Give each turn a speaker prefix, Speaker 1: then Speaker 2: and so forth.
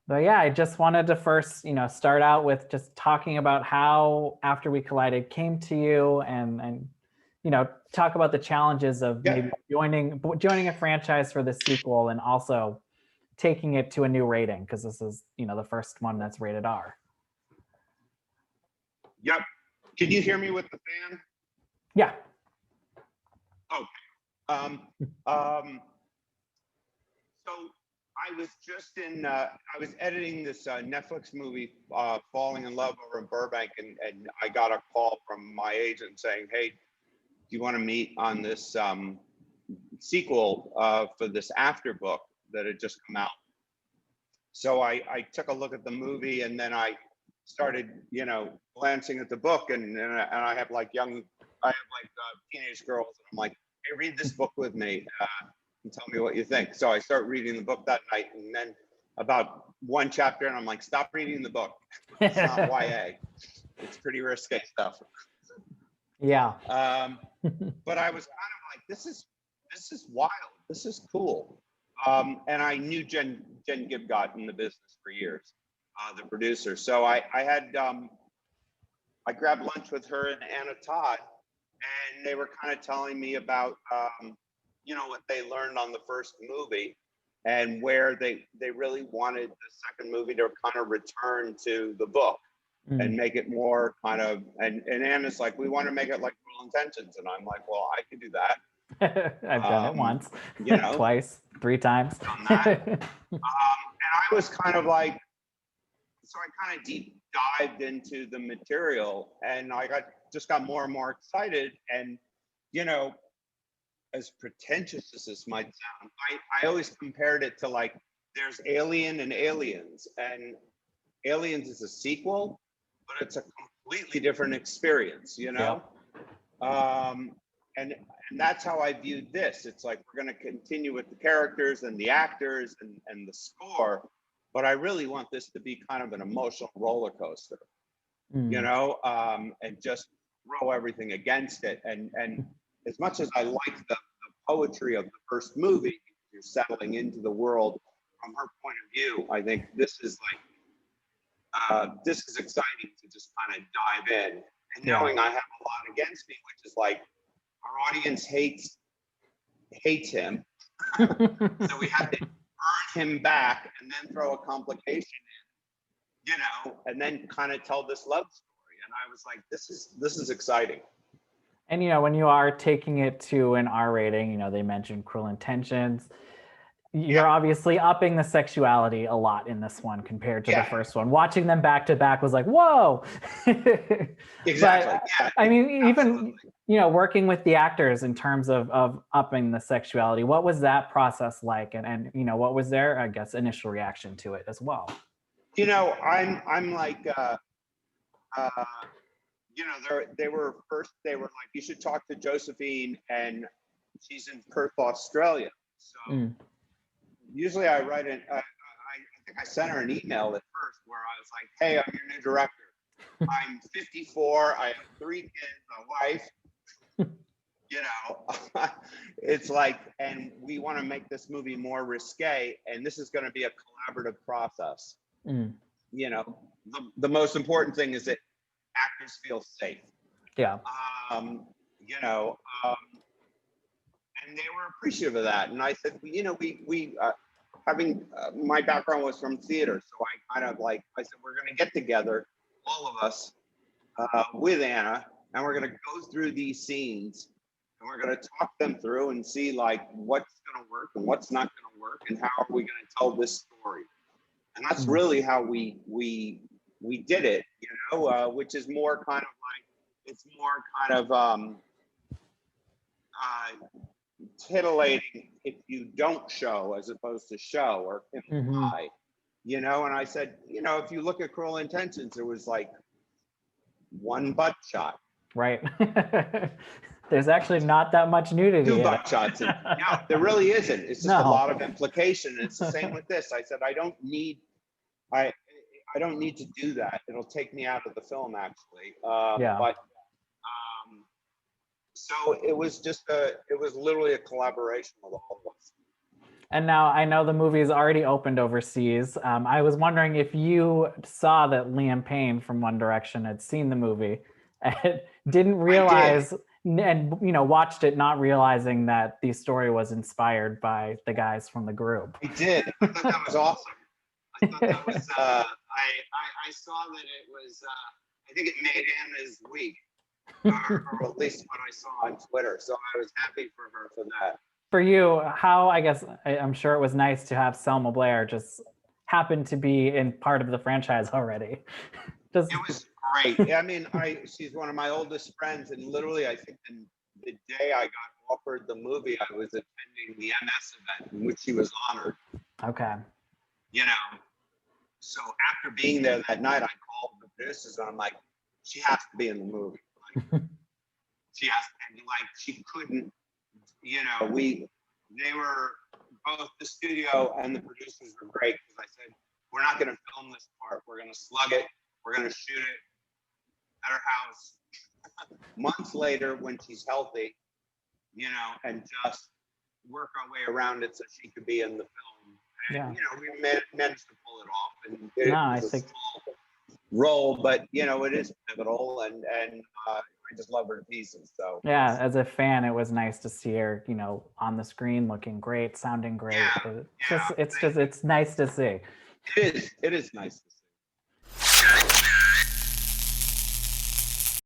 Speaker 1: But yeah, I just wanted to first, start out with just talking about how After We Collided came to you, and talk about the challenges of
Speaker 2: Yeah.
Speaker 1: maybe joining a franchise for the sequel, and also taking it to a new rating, because this is, the first one that's rated R.
Speaker 2: Yep. Can you hear me with the fan?
Speaker 1: Yeah.
Speaker 2: Okay. So I was just I was editing this Netflix movie, Falling in Love, over in Burbank, and I got a call from my agent saying, "Hey, do you want to meet on this sequel for this After book that had just come out?" So I took a look at the movie, and then I started, glancing at the book, and I have like teenage girls, and I'm like, "Hey, read this book with me and tell me what you think." So I start reading the book that night, and then about one chapter, and I'm like, "Stop reading the book. It's not YA. It's pretty risque stuff."
Speaker 1: Yeah.
Speaker 2: But I was kind of like, this is wild. This is cool. And I knew Jen Gibgot in the business for years, the producer. So I grabbed lunch with her and Anna Todd, and they were kind of telling me about what they learned on the first movie, and where they really wanted the second movie to kind of return to the book and make it more kind of, and Anna's like, "We want to make it like Cruel Intentions," and I'm like, "Well, I could do that."
Speaker 1: I've done it once,
Speaker 2: know,
Speaker 1: twice, 3 times.
Speaker 2: done that. And I was kind of like, so I kind of deep dived into the material, and I just got more and more excited. And as pretentious as this might sound, I always compared it to, like, there's Alien and Aliens, and Aliens is a sequel, but it's a completely different experience,
Speaker 1: Yeah.
Speaker 2: And that's how I viewed this. It's like, we're going to continue with the characters and the actors and the score, but I really want this to be kind of an emotional roller coaster, and just throw everything against it. And as much as I like the poetry of the first movie, you're settling into the world from her point of view. I think this is exciting to just kind of dive in, and knowing I have a lot against me, which is like, our audience hates him, so we have to earn him back, and then throw a complication in, and then kind of tell this love story. And I was like, this is exciting.
Speaker 1: And when you are taking it to an R rating, they mentioned Cruel Intentions. You're obviously upping the sexuality a lot in this one compared to the first one. Watching them back to back was like, whoa.
Speaker 2: Exactly.
Speaker 1: But, I mean, even working with the actors in terms of upping the sexuality, what was that process like? And what was their, I guess, initial reaction to it as well?
Speaker 2: I'm like, they were like, you should talk to Josephine, and she's in Perth, Australia. So usually I write I think I sent her an email at first where I was like, "Hey, I'm your new director. I'm 54. I have 3 kids, a wife." It's like, and we want to make this movie more risque, and this is going to be a collaborative process. The most important thing is that actors feel safe.
Speaker 1: Yeah.
Speaker 2: And they were appreciative of that. And I said, we having my background was from theater, so I kind of I said, we're going to get together, all of us, with Anna, and we're going to go through these scenes, and we're going to talk them through and see like what's going to work and what's not going to work, and how are we going to tell this story. And that's really how we did it, which is more kind of like, it's more kind of titillating if you don't show as opposed to show or imply, and I said, if you look at Cruel Intentions, there was like 1 butt shot.
Speaker 1: Right. There's actually not that much nudity.
Speaker 2: 2 butt shots. No, there really isn't. It's just a lot of implication. It's the same with this. I said, I don't need to do that. It'll take me out of the film, actually. But so it was literally a collaboration with all of us.
Speaker 1: And now I know the movie's already opened overseas. I was wondering if you saw that Liam Payne from One Direction had seen the movie and didn't realize, and watched it not realizing that the story was inspired by the guys from the group.
Speaker 2: I did. I thought that was awesome. I thought that was. I saw that it was. I think it made Anna's week, or at least what I saw on Twitter. So I was happy for her for that.
Speaker 1: For you, how, I guess, I'm sure it was nice to have Selma Blair just happen to be in part of the franchise already.
Speaker 2: It was great. I mean, she's one of my oldest friends, and literally, I think the day I got offered the movie, I was attending the MS event in which she was honored.
Speaker 1: Okay.
Speaker 2: So after being there that night, I called the producers, and I'm like, she has to be in the movie. Like, she has, and like, she couldn't. They were both, the studio and the producers were great, because I said, we're not going to film this part. We're going to slug it. We're going to shoot it at her house. Months later, when she's healthy, and just work our way around it so she could be in the film. And, we managed to pull it off. And it was a small role, but, it is pivotal, and I just love her to pieces. So
Speaker 1: yeah, as a fan, it was nice to see her, on the screen, looking great, sounding great. It's nice to see.
Speaker 2: It is nice to see.